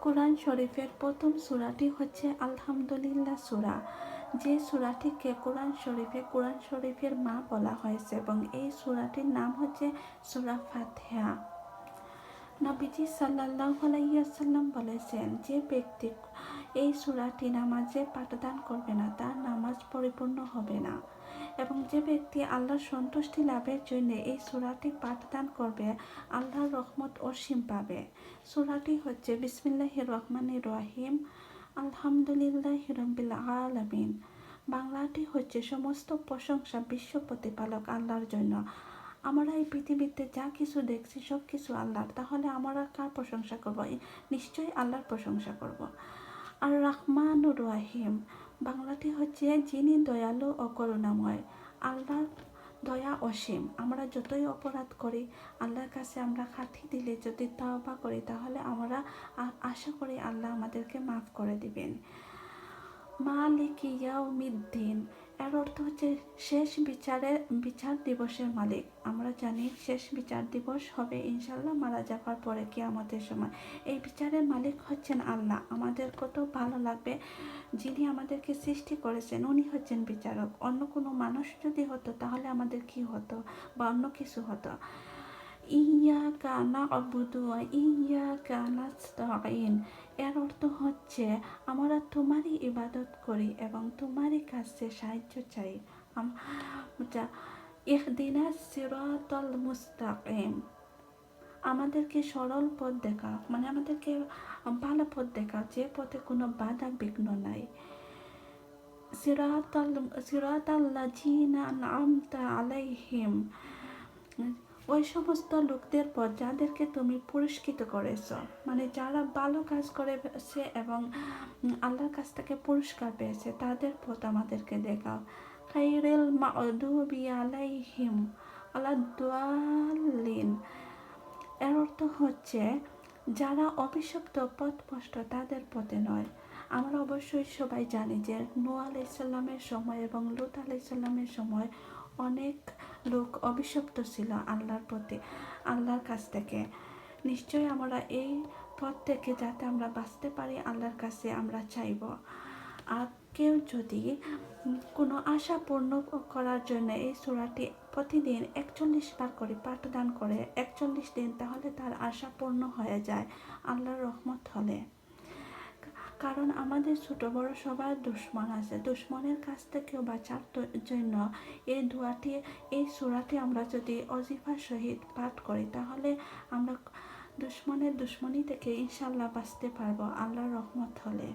কোরআন শরীফের প্রথম সূরাটি হচ্ছে আলহামদুলিল্লাহ সূরা, যে সূরাটিকে কোরআন শরীফের মা বলা হয়েছে, এবং এই সূরাটির নাম হচ্ছে সূরা ফাতিহা। নবীজি সাল্লাল্লাহু আলাইহি ওয়াসাল্লাম বলেছেন, যে ব্যক্তি এই সূরাটি নামাজে পাঠদান করবে না তার নামাজ পরিপূর্ণ হবে না, এবং যে ব্যক্তি আল্লাহর সন্তুষ্টি লাভের জন্য এই সূরাটি পাঠদান করবে আল্লাহর রহমত অসীম পাবে। সূরাটি হচ্ছে বিসমিল্লাহির রহমানির রহিম, আলহামদুলিল্লাহি রাব্বিল আলামিন। বাংলাটি হচ্ছে সমস্ত প্রশংসা বিশ্ব প্রতিপালক আল্লাহর জন্য। আমরা এই পৃথিবীতে যা কিছু দেখছি সব কিছু আল্লাহর, তাহলে আমরা কার প্রশংসা করব? নিশ্চয়ই আল্লাহর প্রশংসা করব। আর রহমানুর রহিম, বাংলাটি হচ্ছে যিনি দয়ালু ও করুণাময়। আল্লাহর দয়া অসীম। আমরা যতই অপরাধ করি আল্লাহর কাছে আমরা খাঁটি দিলে যদি তওবা করি তাহলে আমরা আশা করি আল্লাহ আমাদেরকে মাফ করে দিবেন। মালিক ইয়াউমিদ্দিন, এর অর্থ হচ্ছে শেষ বিচার দিবসের মালিক। আমরা জানি শেষ বিচার দিবস হবে ইনশাল্লাহ মারা যাওয়ার পরে কিয়ামতের সময়। এই বিচারের মালিক হচ্ছেন আল্লাহ। আমাদের কত ভালো লাগবে, যিনি আমাদেরকে সৃষ্টি করেছেন উনি হচ্ছেন বিচারক। অন্য কোনো মানুষ যদি হতো তাহলে আমাদের কি হতো বা অন্য কিছু হতো। ইয়াকা না'বুদু ওয়া ইয়াকা নাস্তাঈন, এর অর্থ হচ্ছে আমরা তোমারই ইবাদত করি এবং তোমারই কাছে সাহায্য চাই। ইহদিনাস সিরাতাল মুস্তাকিম, আমাদেরকে সরল পথ দেখাও, মানে আমাদেরকে ভালো পথ দেখাও যে পথে কোনো বাধা বিঘ্ন নাই। সিরাতাল্লাযীনা আন'আমতা আলাইহিম, ওই সমস্ত লোকদের পথ যাদেরকে তুমি পুরস্কৃত করেছ, মানে যারা ভালো কাজ করেছে এবং আল্লাহর কাছ থেকে পুরস্কার পেয়েছে তাদের পথ আমাদেরকে দেখাও। গায়রিল মাগদুবি আলাইহিম ওয়ালাদ-দাল্লিন, এর অর্থ হচ্ছে যারা অভিশপ্ত পথভ্রষ্ট তাদের পথে নয়। আমরা অবশ্যই সবাই জানি যে নূহ আলাইহিস সালামের সময় এবং লূত আলাইহিস সালামের সময় অনেক লোক অভিশপ্ত ছিল আল্লাহর কাছ থেকে। নিশ্চয়ই আমরা এই পথ থেকে যাতে আমরা বাঁচতে পারি আল্লাহর কাছে আমরা চাইব। আর কেউ যদি কোনো আশা পূর্ণ করার জন্য এই সূরাটি প্রতিদিন 41 বার করে পাঠদান করে 41 দিন, তাহলে তার আশা পূর্ণ হয়ে যায় আল্লাহর রহমত হলে। কারণ আমাদের ছোট বড় সবার দুশ্মন আছে, দুশ্মনের কাছ থেকেও বাঁচার জন্য এই সূরাটি আমরা যদি ওজিফার সহিত পাঠ করি তাহলে আমরা দুশ্মনের দুশ্মনী থেকে ইনশাল্লাহ বাঁচতে পারবো আল্লাহর রহমত হলে।